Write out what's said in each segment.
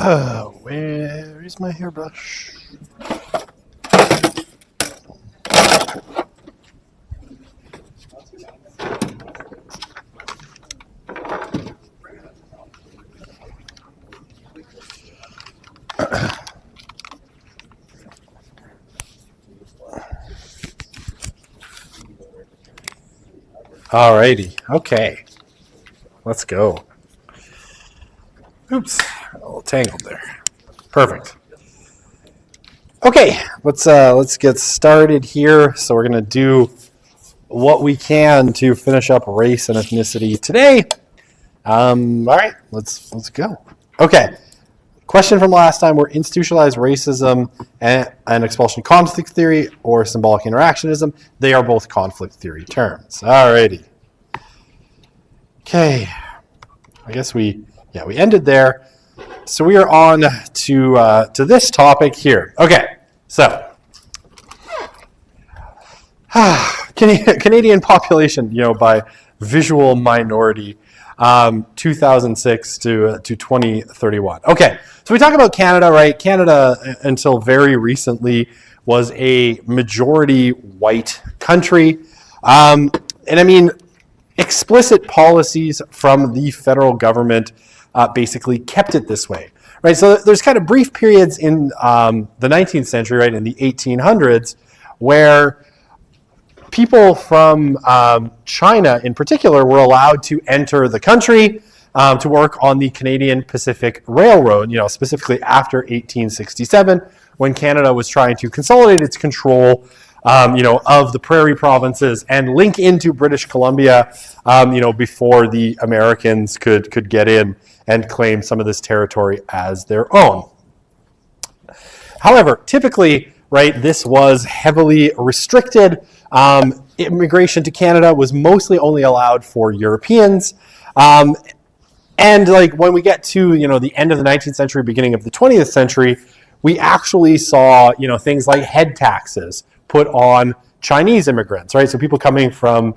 Where is my hairbrush? Alrighty, okay, let's go. Oops, a little tangled there. Perfect. Okay, let's get started here. So we're gonna do what we can to finish up race and ethnicity today. All right, let's go. Okay. Question from last time were institutionalized racism and expulsion conflict theory or symbolic interactionism. They are both conflict theory terms. Alrighty. Okay. I guess we ended there. So we are on to this topic here. Okay. So Canadian population, by visual minority. 2006 to 2031. Okay, so we talk about Canada, right? Canada, until very recently, was a majority white country. And I mean, explicit policies from the federal government basically kept it this way, right? So there's kind of brief periods in the 19th century, right, in the 1800s, where people from China in particular were allowed to enter the country to work on the Canadian Pacific Railroad, specifically after 1867, when Canada was trying to consolidate its control, of the prairie provinces and link into British Columbia, before the Americans could get in and claim some of this territory as their own. However, typically, right, this was heavily restricted. Immigration to Canada was mostly only allowed for Europeans. And like when we get to, the end of the 19th century, beginning of the 20th century, we actually saw, things like head taxes put on Chinese immigrants, right? So people coming from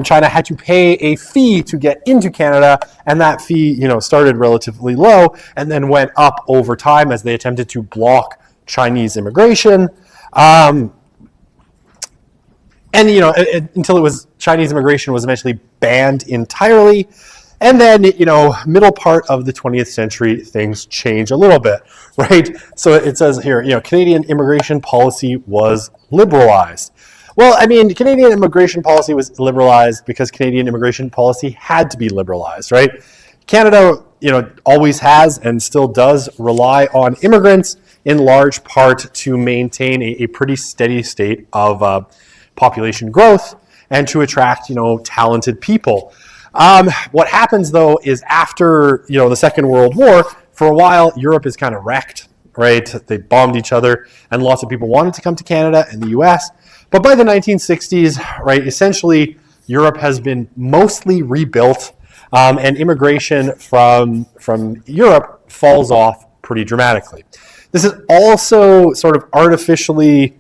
China had to pay a fee to get into Canada, and that fee, started relatively low and then went up over time as they attempted to block Chinese immigration. And, until Chinese immigration was eventually banned entirely. And then, middle part of the 20th century, things change a little bit, right? So it says here, Canadian immigration policy was liberalized. Well, I mean, Canadian immigration policy was liberalized because Canadian immigration policy had to be liberalized, right? Canada, always has and still does rely on immigrants in large part to maintain a pretty steady state of population growth and to attract, talented people. What happens though is after, the Second World War, for a while, Europe is kind of wrecked, right? They bombed each other and lots of people wanted to come to Canada and the US. But by the 1960s, right, essentially Europe has been mostly rebuilt, and immigration from Europe falls off pretty dramatically. This is also sort of artificially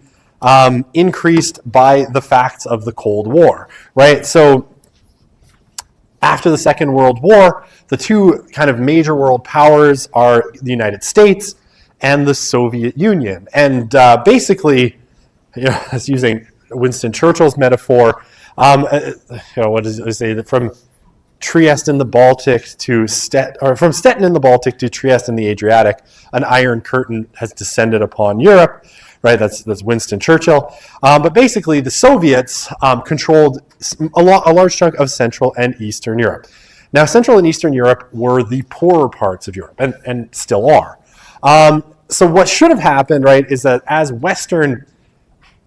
increased by the facts of the Cold War, right? So after the Second World War, the two kind of major world powers are the United States and the Soviet Union. And basically, it's using Winston Churchill's metaphor, what does it say? That from Trieste in the Baltic to from Stettin in the Baltic to Trieste in the Adriatic, an iron curtain has descended upon Europe. Right, that's Winston Churchill. But basically, the Soviets controlled a large chunk of Central and Eastern Europe. Now, Central and Eastern Europe were the poorer parts of Europe, and still are. So what should have happened, right, is that as Western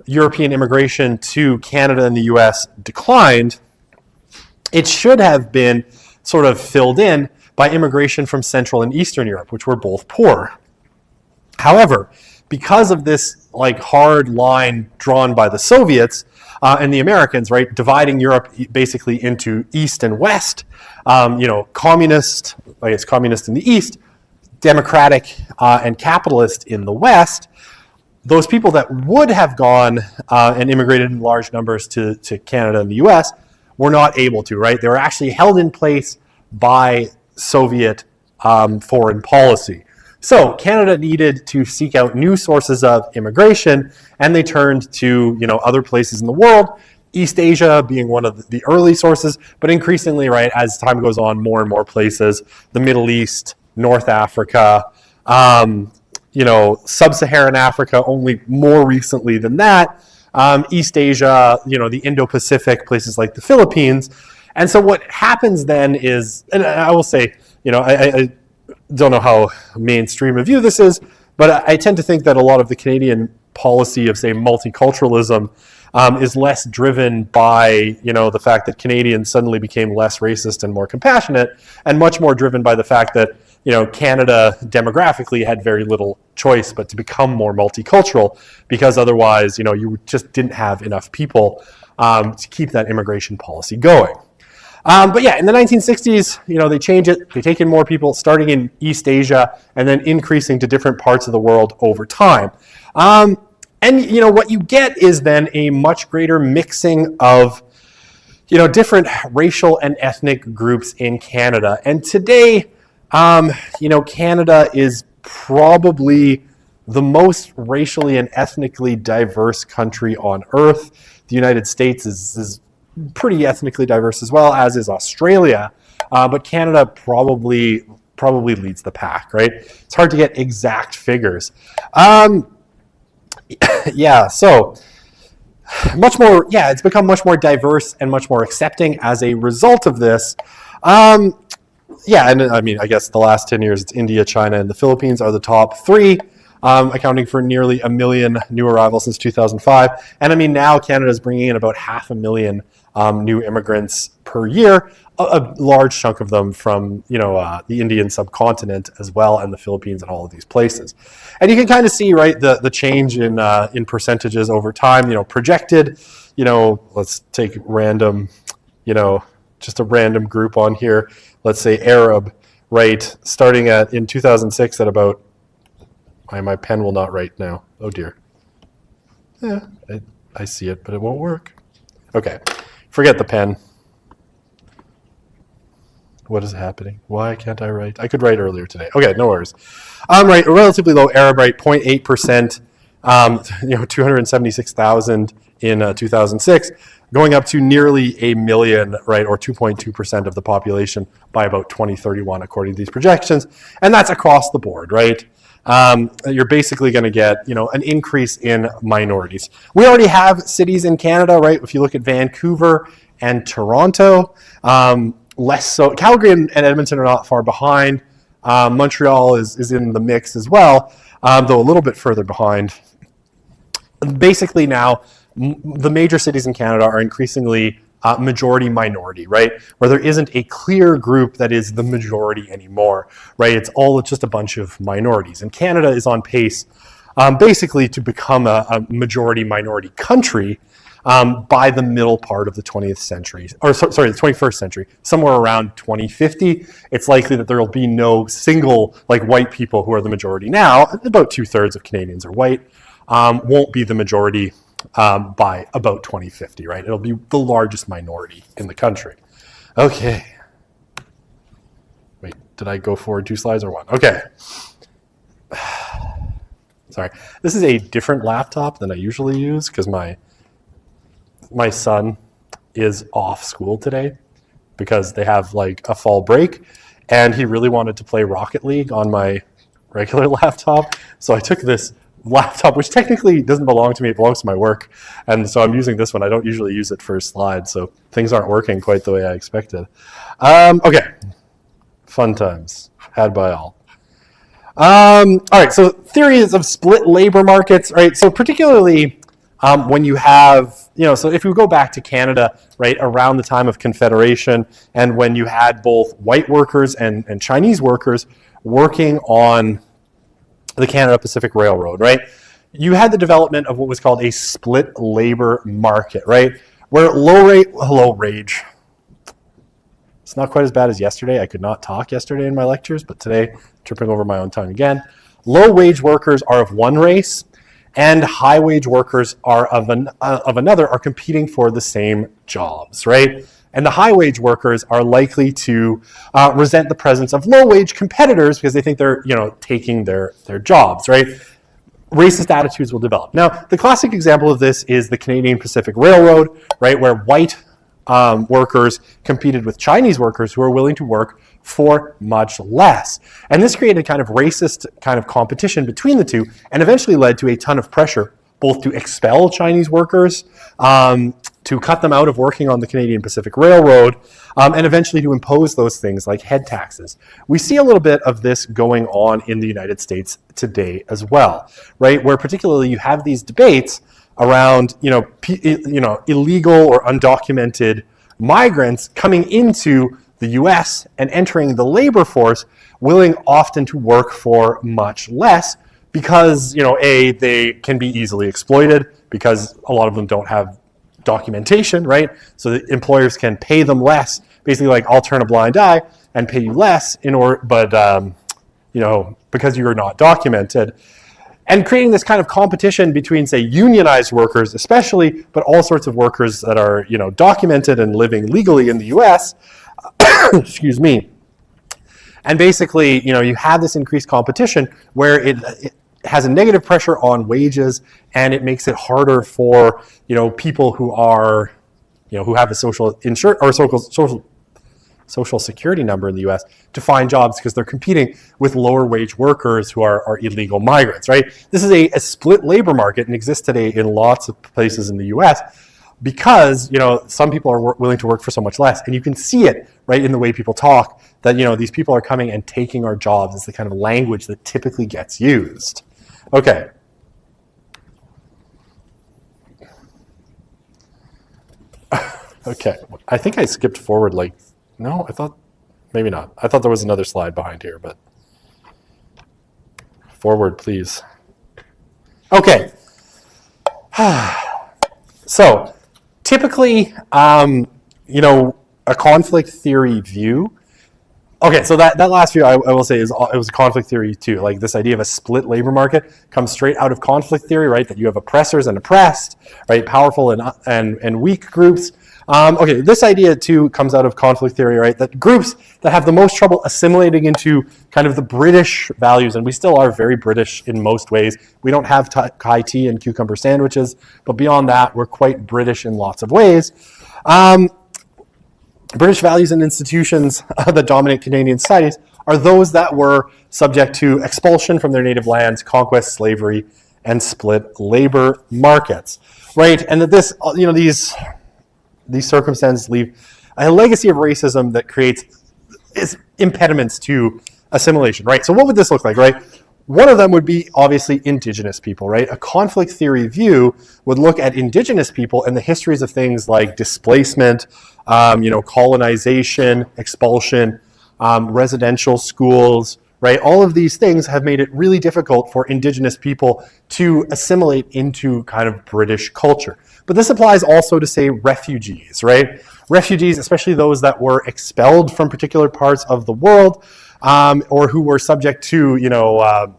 European immigration to Canada and the U.S. declined, it should have been sort of filled in by immigration from Central and Eastern Europe, which were both poor. However, because of this hard line drawn by the Soviets and the Americans, right, dividing Europe basically into East and West, communist, communist in the East, democratic and capitalist in the West, those people that would have gone and immigrated in large numbers to Canada and the US were not able to, right? They were actually held in place by Soviet foreign policy. So Canada needed to seek out new sources of immigration, and they turned to other places in the world. East Asia being one of the early sources, but increasingly, right, as time goes on, more and more places, the Middle East, North Africa, Sub-Saharan Africa, only more recently than that, East Asia, the Indo-Pacific, places like the Philippines. And so what happens then is, and I will say, I don't know how mainstream a view this is, but I tend to think that a lot of the Canadian policy of, say, multiculturalism is less driven by, the fact that Canadians suddenly became less racist and more compassionate, and much more driven by the fact that, Canada demographically had very little choice but to become more multicultural, because otherwise, you just didn't have enough people to keep that immigration policy going. But yeah, in the 1960s, they change it. They take in more people, starting in East Asia and then increasing to different parts of the world over time. And what you get is then a much greater mixing of different racial and ethnic groups in Canada. And today, Canada is probably the most racially and ethnically diverse country on earth. The United States is pretty ethnically diverse as well, as is Australia. But Canada probably leads the pack, right? It's hard to get exact figures. So much more, it's become much more diverse and much more accepting as a result of this. And I mean, I guess the last 10 years, it's India, China, and the Philippines are the top three, accounting for nearly 1 million new arrivals since 2005. And I mean, now Canada is bringing in about 500,000 new immigrants per year, a large chunk of them from, the Indian subcontinent as well, and the Philippines and all of these places. And you can kind of see, right, the change in percentages over time, projected, let's take random, just a random group on here. Let's say Arab, right, starting in 2006 at about, my pen will not write now. Oh dear. Yeah, I see it, but it won't work. Okay, forget the pen. What is happening? Why can't I write? I could write earlier today. Okay, no worries. Right, a relatively low Arab rate, 0.8%, 276,000 in 2006, going up to nearly 1 million, right, or 2.2% of the population by about 2031, according to these projections. And that's across the board, right? You're basically going to get, an increase in minorities. We already have cities in Canada, right? If you look at Vancouver and Toronto, less so. Calgary and Edmonton are not far behind. Montreal is in the mix as well, though a little bit further behind. Basically now, the major cities in Canada are increasingly majority minority, right? Where there isn't a clear group that is the majority anymore, right? It's just a bunch of minorities. And Canada is on pace basically to become a majority minority country by the middle part of the 20th century, the 21st century, somewhere around 2050. It's likely that there will be no single white people who are the majority now. About 2/3 of Canadians are white. Won't be the majority by about 2050, right? It'll be the largest minority in the country. Okay. Wait, did I go forward 2 slides or 1? Okay. Sorry. This is a different laptop than I usually use because my son is off school today because they have a fall break, and he really wanted to play Rocket League on my regular laptop. So I took this laptop, which technically doesn't belong to me, it belongs to my work, and so I'm using this one. I don't usually use it for slides, so things aren't working quite the way I expected. Okay, fun times had by all. All right, so theories of split labor markets, right? So particularly when you have, so if we go back to Canada, right, around the time of Confederation, and when you had both white workers and Chinese workers working on the Canada Pacific Railroad, right? You had the development of what was called a split labor market, right? Where low wage. It's not quite as bad as yesterday. I could not talk yesterday in my lectures, but today, tripping over my own tongue again. Low wage workers are of one race, and high wage workers are of another, are competing for the same jobs, right? And the high-wage workers are likely to resent the presence of low-wage competitors because they think they're, taking their jobs, right? Racist attitudes will develop. Now, the classic example of this is the Canadian Pacific Railroad, right, where white workers competed with Chinese workers who are willing to work for much less. And this created kind of racist kind of competition between the two and eventually led to a ton of pressure both to expel Chinese workers, to cut them out of working on the Canadian Pacific Railroad, and eventually to impose those things like head taxes. We see a little bit of this going on in the United States today as well, right? Where particularly you have these debates around, illegal or undocumented migrants coming into the U.S. and entering the labor force, willing often to work for much less because, they can be easily exploited because a lot of them don't have documentation, right? So the employers can pay them less, basically like I'll turn a blind eye and pay you less because you're not documented. And creating this kind of competition between, say, unionized workers especially, but all sorts of workers that are, documented and living legally in the U.S., excuse me. And basically, you have this increased competition where it has a negative pressure on wages, and it makes it harder for, people who are, who have a social security number in the U.S. to find jobs because they're competing with lower wage workers who are illegal migrants, right? This is a split labor market and exists today in lots of places in the U.S. because, some people are willing to work for so much less. And you can see it, right, in the way people talk that, these people are coming and taking our jobs. It's the kind of language that typically gets used. Okay. Okay. I think I skipped forward no, I thought, maybe not. I thought there was another slide behind here, but forward, please. Okay. So, typically, a conflict theory view. Okay, so that last view I will say it was a conflict theory too. Like this idea of a split labor market comes straight out of conflict theory, right? That you have oppressors and oppressed, right? Powerful and weak groups. Okay, this idea too comes out of conflict theory, right? That groups that have the most trouble assimilating into kind of the British values, and we still are very British in most ways. We don't have high tea and cucumber sandwiches, but beyond that, we're quite British in lots of ways. British values and institutions that dominate Canadian societies are those that were subject to expulsion from their native lands, conquest, slavery, and split labor markets, right? And that this, these circumstances leave a legacy of racism that creates impediments to assimilation, right? So what would this look like, right? One of them would be obviously Indigenous people, right? A conflict theory view would look at Indigenous people and the histories of things like displacement, colonization, expulsion, residential schools, right? All of these things have made it really difficult for Indigenous people to assimilate into kind of British culture. But this applies also to, say, refugees, right? Refugees, especially those that were expelled from particular parts of the world, or who were subject to,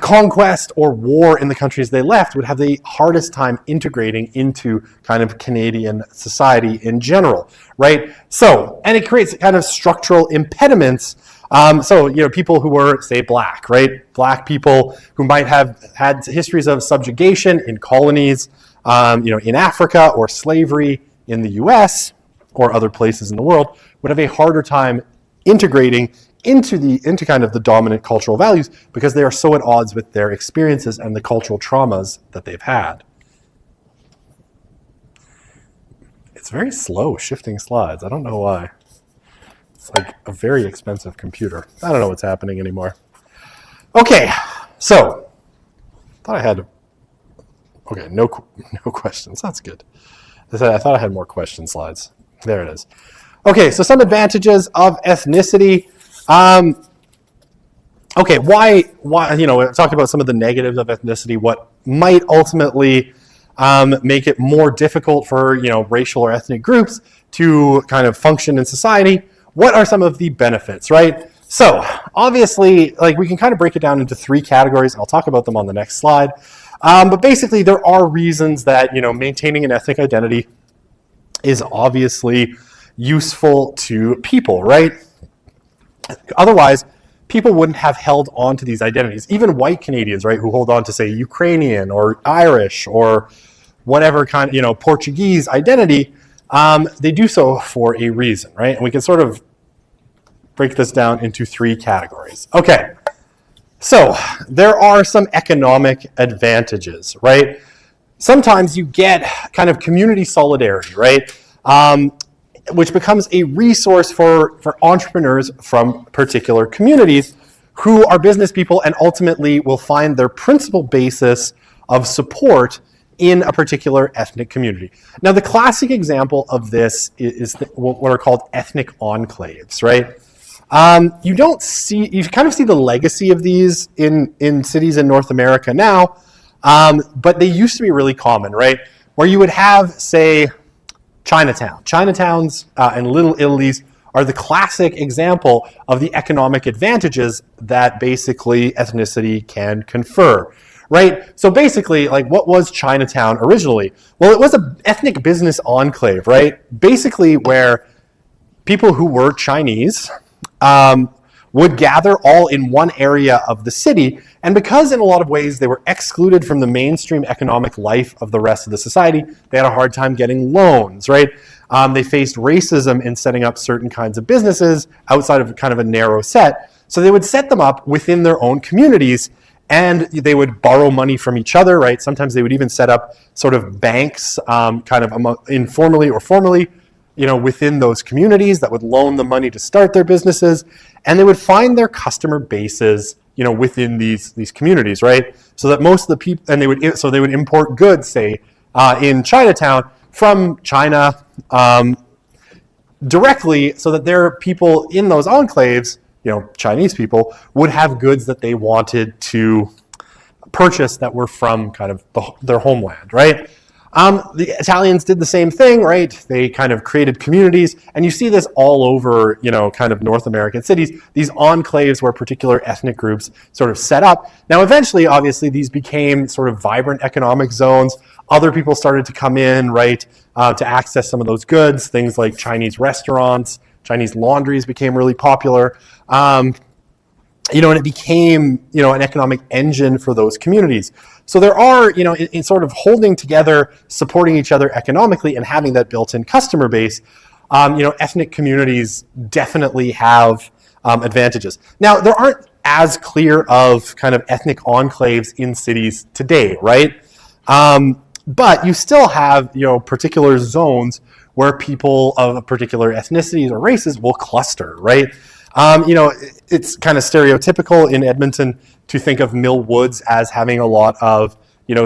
conquest or war in the countries they left, would have the hardest time integrating into kind of Canadian society in general, right? So, and it creates kind of structural impediments. People who were, say, black, right? Black people who might have had histories of subjugation in colonies, in Africa, or slavery in the US or other places in the world, would have a harder time integrating into kind of the dominant cultural values because they are so at odds with their experiences and the cultural traumas that they've had. It's very slow shifting slides. I don't know why. It's like a very expensive computer. I don't know what's happening anymore. Okay, so thought I had. Okay, no questions. That's good. I thought I had more question slides. There it is. Okay, so some advantages of ethnicity. Okay, why, we're talking about some of the negatives of ethnicity, what might ultimately make it more difficult for, racial or ethnic groups to kind of function in society. What are some of the benefits, right? So, obviously, we can kind of break it down into three categories. I'll talk about them on the next slide. But basically, there are reasons that, maintaining an ethnic identity is obviously useful to people, right? Otherwise, people wouldn't have held on to these identities. Even white Canadians, right, who hold on to, say, Ukrainian or Irish or whatever kind of, Portuguese identity, they do so for a reason, right? And we can sort of break this down into 3 categories. Okay, so there are some economic advantages, right? Sometimes you get kind of community solidarity, right? Which becomes a resource for entrepreneurs from particular communities who are business people and ultimately will find their principal basis of support in a particular ethnic community. Now, the classic example of this is what are called ethnic enclaves, right? You kind of see the legacy of these in cities in North America now, but they used to be really common, right? Where you would have, say, Chinatown. Chinatowns and Little Italies are the classic example of the economic advantages that basically ethnicity can confer, right? So basically, like, what was Chinatown originally? Well, it was an ethnic business enclave, right? Basically where people who were Chinese would gather all in one area of the city. And because in a lot of ways they were excluded from the mainstream economic life of the rest of the society, they had a hard time getting loans, right? They faced racism in setting up certain kinds of businesses outside of kind of a narrow set. So they would set them up within their own communities and they would borrow money from each other, right? Sometimes they would even set up sort of banks kind of informally or formally, within those communities that would loan the money to start their businesses, and they would find their customer bases, within these communities, right? So that most of the people, and they would import goods, say, in Chinatown from China directly, so that their people in those enclaves, Chinese people, would have goods that they wanted to purchase that were from kind of their homeland, right? The Italians did the same thing, right? They kind of created communities, and you see this all over, kind of North American cities, these enclaves where particular ethnic groups sort of set up. Now, eventually, obviously, these became sort of vibrant economic zones. Other people started to come in, right, to access some of those goods. Things like Chinese restaurants, Chinese laundries became really popular. And it became, an economic engine for those communities. So there are, in sort of holding together, supporting each other economically and having that built-in customer base, ethnic communities definitely have advantages. Now, there aren't as clear of kind of ethnic enclaves in cities today, right? But you still have, particular zones where people of particular ethnicities or races will cluster, right? It's kind of stereotypical in Edmonton to think of Mill Woods as having a lot of,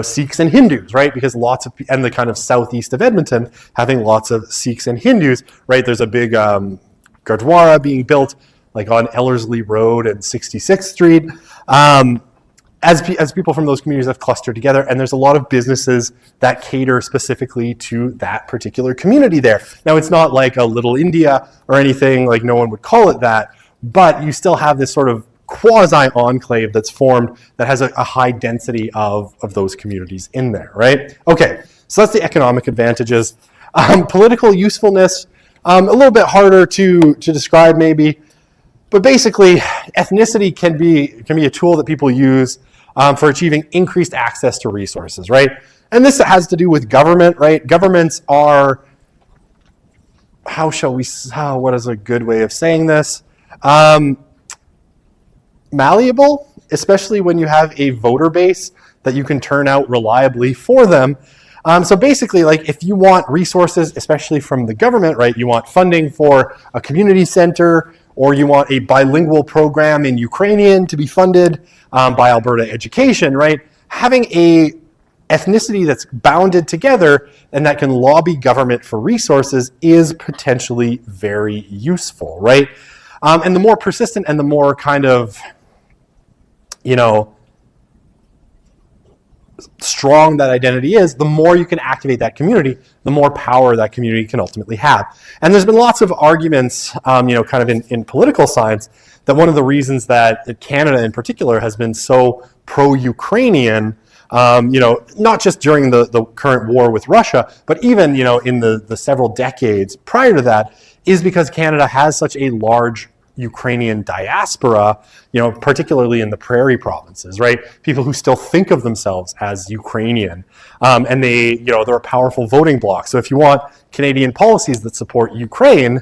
Sikhs and Hindus, right? Because and the kind of southeast of Edmonton having lots of Sikhs and Hindus, right? There's a big Gurdwara being built like on Ellerslie Road and 66th Street. As people from those communities have clustered together, and there's a lot of businesses that cater specifically to that particular community there. Now, it's not like a Little India or anything, like no one would call it that, but you still have this sort of quasi-enclave that's formed that has a high density of those communities in there, right? Okay, so that's the economic advantages. Political usefulness, a little bit harder to describe maybe, but basically ethnicity can be a tool that people use for achieving increased access to resources, right? And this has to do with government, right? Governments are, what is a good way of saying this? Malleable, especially when you have a voter base that you can turn out reliably for them. So basically, like, if you want resources, especially from the government, right? You want funding for a community center, or you want a bilingual program in Ukrainian to be funded by Alberta Education, right? Having a ethnicity that's bounded together and that can lobby government for resources is potentially very useful, right? And the more persistent and the more kind of, strong that identity is, the more you can activate that community, the more power that community can ultimately have. And there's been lots of arguments, kind of in political science, that one of the reasons that Canada in particular has been so pro-Ukrainian Not just during the current war with Russia, but even, in the several decades prior to that, is because Canada has such a large Ukrainian diaspora, particularly in the prairie provinces, right? People who still think of themselves as Ukrainian, and they're a powerful voting bloc. So if you want Canadian policies that support Ukraine,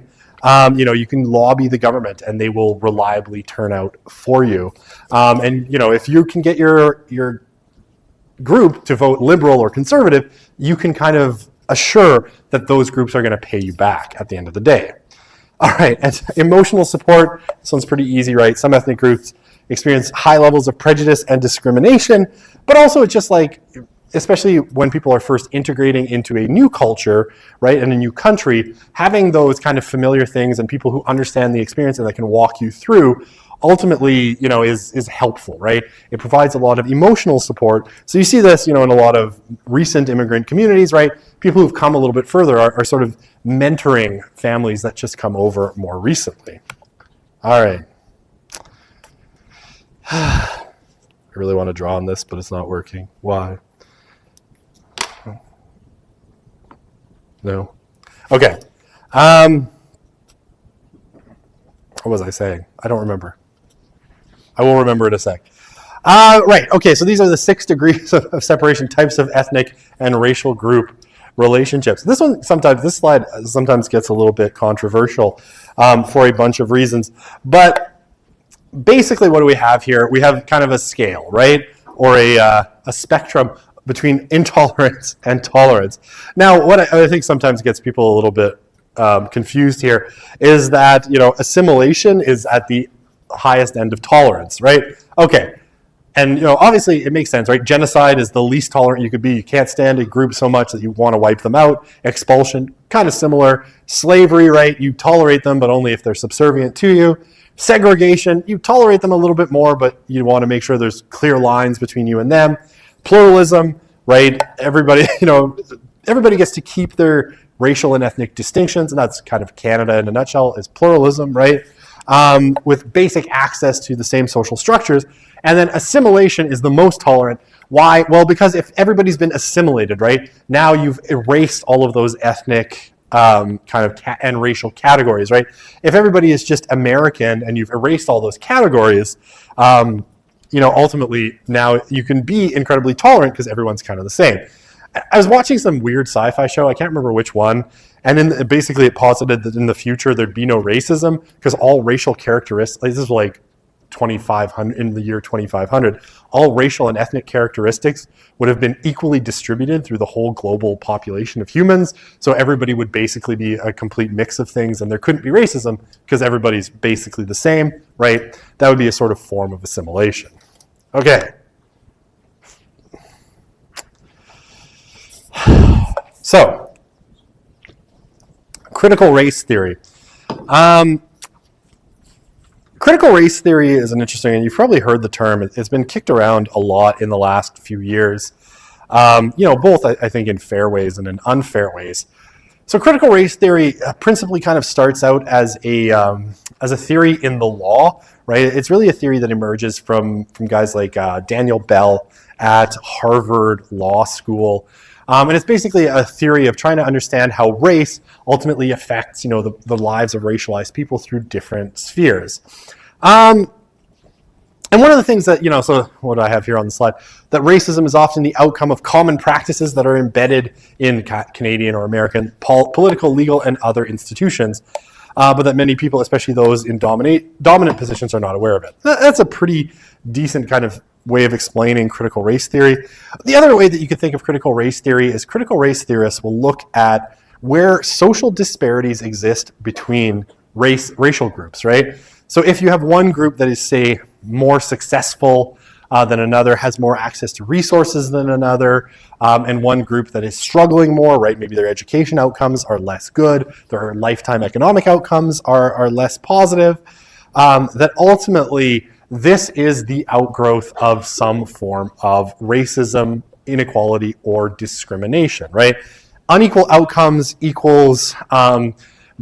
you can lobby the government and they will reliably turn out for you. If you can get your group to vote liberal or conservative, you can kind of assure that those groups are going to pay you back at the end of the day. All right, and emotional support, this one's pretty easy, right? Some ethnic groups experience high levels of prejudice and discrimination, but also it's just like, especially when people are first integrating into a new culture, right, and a new country, having those kind of familiar things and people who understand the experience and that can walk you through ultimately, is helpful, right? It provides a lot of emotional support. So you see this, in a lot of recent immigrant communities, right? People who've come a little bit further are sort of mentoring families that just come over more recently. All right. I really want to draw on this, but it's not working. Why? No? Okay. What was I saying? I don't remember. I will remember in a sec. Right, okay, so these are the 6 degrees of separation, types of ethnic and racial group relationships. This slide sometimes gets a little bit controversial for a bunch of reasons. But basically what do we have here? We have kind of a scale, right? Or a spectrum between intolerance and tolerance. Now, what I think sometimes gets people a little bit confused here is that, assimilation is at the highest end of tolerance, right? Okay. And, obviously it makes sense, right? Genocide is the least tolerant you could be. You can't stand a group so much that you want to wipe them out. Expulsion, kind of similar. Slavery, right? You tolerate them, but only if they're subservient to you. Segregation, you tolerate them a little bit more, but you want to make sure there's clear lines between you and them. Pluralism, right? Everybody gets to keep their racial and ethnic distinctions, and that's kind of Canada in a nutshell, is pluralism, right? With basic access to the same social structures. And then assimilation is the most tolerant. Why? Well, because if everybody's been assimilated, right, now you've erased all of those ethnic and racial categories, right? If everybody is just American and you've erased all those categories, ultimately now you can be incredibly tolerant because everyone's kind of the same. I was watching some weird sci-fi show, I can't remember which one, and then basically it posited that in the future there'd be no racism because all racial characteristics, this is like 2500, in the year 2500, all racial and ethnic characteristics would have been equally distributed through the whole global population of humans, so everybody would basically be a complete mix of things and there couldn't be racism because everybody's basically the same, right? That would be a sort of form of assimilation. Okay. So, critical race theory. Critical race theory is an interesting, and you've probably heard the term. It's been kicked around a lot in the last few years. Both I think in fair ways and in unfair ways. So, critical race theory principally kind of starts out as a theory in the law, right? It's really a theory that emerges from guys like Daniel Bell at Harvard Law School. And it's basically a theory of trying to understand how race ultimately affects, the lives of racialized people through different spheres. And one of the things that, so what I have here on the slide, that racism is often the outcome of common practices that are embedded in Canadian or American political, legal, and other institutions, but that many people, especially those in dominant positions, are not aware of it. That's a pretty decent kind of way of explaining critical race theory. The other way that you could think of critical race theory is critical race theorists will look at where social disparities exist between racial groups, right? So if you have one group that is, say, more successful than another, has more access to resources than another, and one group that is struggling more, right? Maybe their education outcomes are less good, their lifetime economic outcomes are less positive, that ultimately this is the outgrowth of some form of racism, inequality, or discrimination, right? Unequal outcomes equals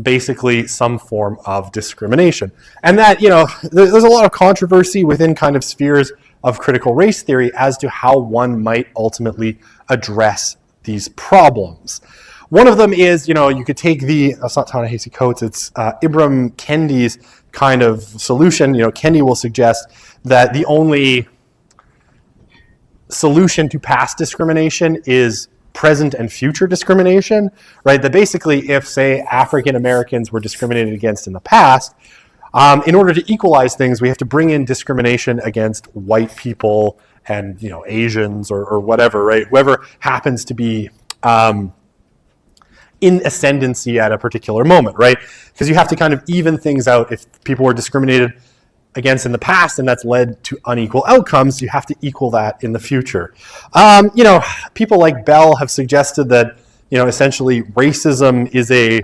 basically some form of discrimination. And that, there's a lot of controversy within kind of spheres of critical race theory as to how one might ultimately address these problems. One of them is, you could take it's not Ta-Nehisi Coates, it's Ibram Kendi's kind of solution. Kendi will suggest that the only solution to past discrimination is present and future discrimination, right? That basically if, say, African Americans were discriminated against in the past, in order to equalize things, we have to bring in discrimination against white people and, Asians or whatever, right? Whoever happens to be in ascendancy at a particular moment, right? Because you have to kind of even things out. If people were discriminated against in the past and that's led to unequal outcomes, you have to equal that in the future. People like Bell have suggested that, essentially racism is a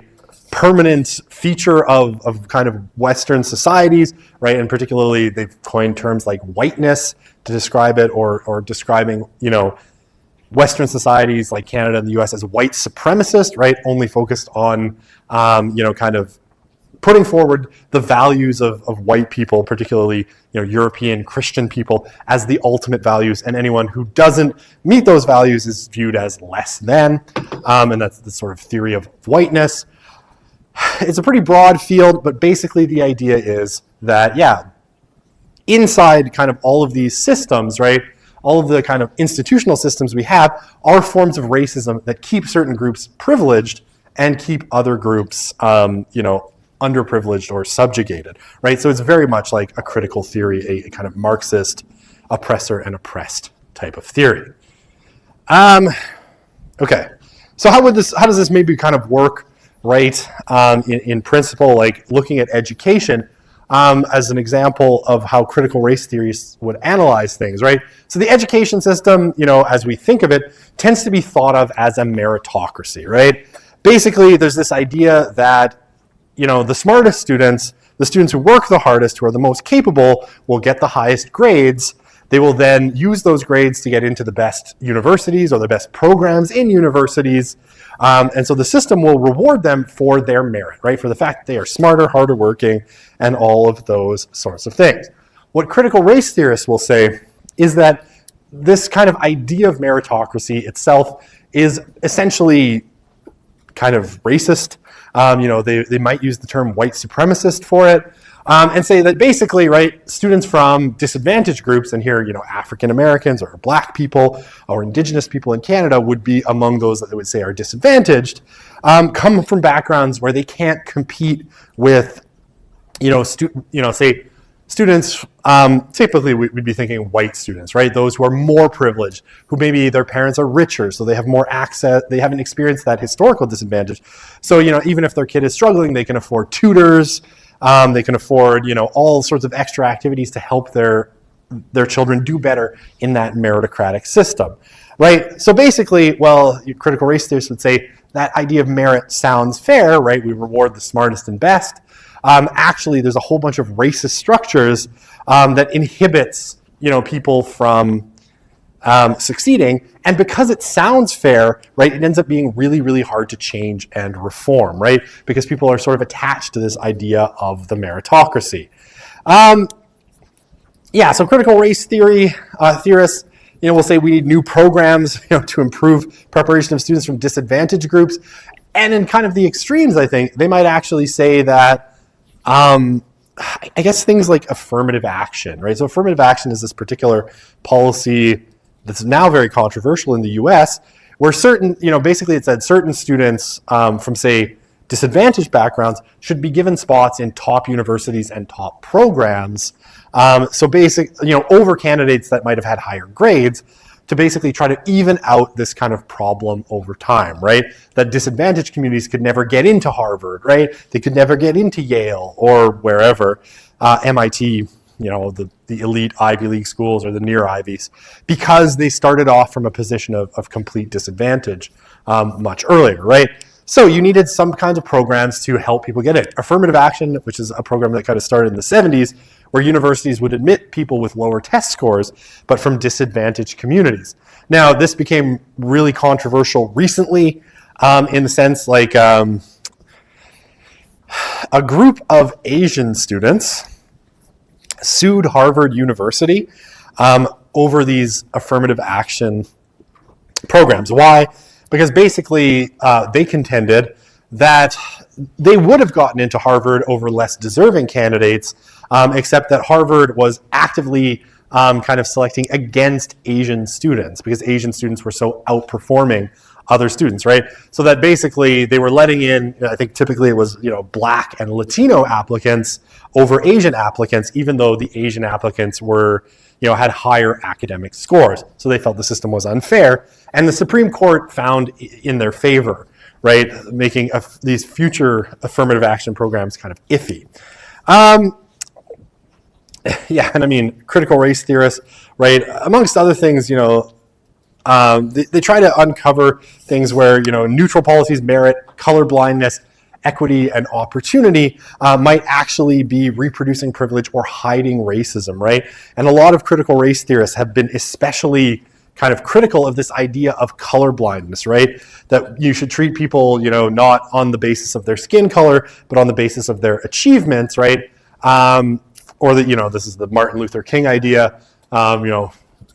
permanent feature of kind of Western societies, right? And particularly they've coined terms like whiteness to describe it, or describing, Western societies like Canada and the US as white supremacist, right? Only focused on, kind of putting forward the values of white people, particularly, European Christian people, as the ultimate values, and anyone who doesn't meet those values is viewed as less than, and that's the sort of theory of whiteness. It's a pretty broad field, but basically the idea is that, inside kind of all of these systems, right, all of the kind of institutional systems we have are forms of racism that keep certain groups privileged and keep other groups, underprivileged or subjugated, right? So it's very much like a critical theory, a kind of Marxist oppressor and oppressed type of theory. Okay, so how does this maybe kind of work, right? In principle, like looking at education as an example of how critical race theories would analyze things, right? So the education system, as we think of it, tends to be thought of as a meritocracy, right? Basically, there's this idea that, the smartest students, the students who work the hardest, who are the most capable, will get the highest grades. They will then use those grades to get into the best universities or the best programs in universities. And so the system will reward them for their merit, right? For the fact that they are smarter, harder working, and all of those sorts of things. What critical race theorists will say is that this kind of idea of meritocracy itself is essentially kind of racist. They might use the term white supremacist for it, and say that basically, right, students from disadvantaged groups, and here, African Americans or Black people or Indigenous people in Canada would be among those that they would say are disadvantaged, come from backgrounds where they can't compete with, say, students, typically we'd be thinking white students, right? Those who are more privileged, who maybe their parents are richer, so they have more access, they haven't experienced that historical disadvantage. So, even if their kid is struggling, they can afford tutors, they can afford, all sorts of extra activities to help their children do better in that meritocratic system, right? So basically, critical race theorists would say that idea of merit sounds fair, right? We reward the smartest and best. Actually, there's a whole bunch of racist structures that inhibits, people from succeeding. And because it sounds fair, right, it ends up being really, really hard to change and reform, right? Because people are sort of attached to this idea of the meritocracy. So critical race theory theorists, will say we need new programs, to improve preparation of students from disadvantaged groups. And in kind of the extremes, I think, they might actually say that I guess things like affirmative action, right? So affirmative action is this particular policy that's now very controversial in the US, where certain, basically it said certain students from, say, disadvantaged backgrounds should be given spots in top universities and top programs. Over candidates that might have had higher grades, to basically try to even out this kind of problem over time, right? That disadvantaged communities could never get into Harvard, right? They could never get into Yale or wherever, MIT, the elite Ivy League schools or the near Ivies, because they started off from a position of complete disadvantage much earlier, right? So you needed some kinds of programs to help people get in. Affirmative action, which is a program that kind of started in the 70s, where universities would admit people with lower test scores, but from disadvantaged communities. Now, this became really controversial recently in the sense like a group of Asian students sued Harvard University over these affirmative action programs. Why? Because basically they contended that they would have gotten into Harvard over less deserving candidates, except that Harvard was actively kind of selecting against Asian students because Asian students were so outperforming other students, right? So that basically they were letting in, I think typically it was, Black and Latino applicants over Asian applicants, even though the Asian applicants were, had higher academic scores. So they felt the system was unfair. And the Supreme Court found in their favor, right, making these future affirmative action programs kind of iffy. Yeah, and I mean, critical race theorists, right, amongst other things, they try to uncover things where, neutral policies, merit, colorblindness, equity, and opportunity might actually be reproducing privilege or hiding racism, right? And a lot of critical race theorists have been especially kind of critical of this idea of colorblindness, right? That you should treat people, not on the basis of their skin color, but on the basis of their achievements, right? Or that, this is the Martin Luther King idea,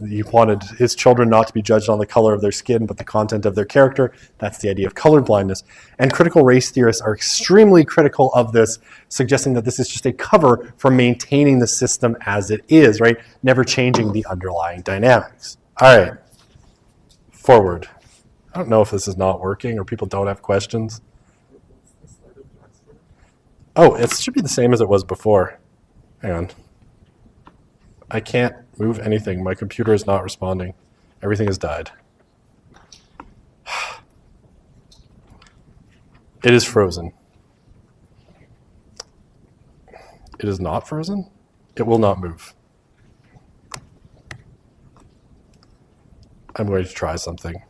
he wanted his children not to be judged on the color of their skin, but the content of their character. That's the idea of colorblindness. And critical race theorists are extremely critical of this, suggesting that this is just a cover for maintaining the system as it is, right? Never changing the underlying dynamics. All right, forward. I don't know if this is not working or people don't have questions. Oh, it should be the same as it was before. Hang on. I can't move anything. My computer is not responding. Everything has died. It is frozen. It is not frozen? It will not move. I'm going to try something.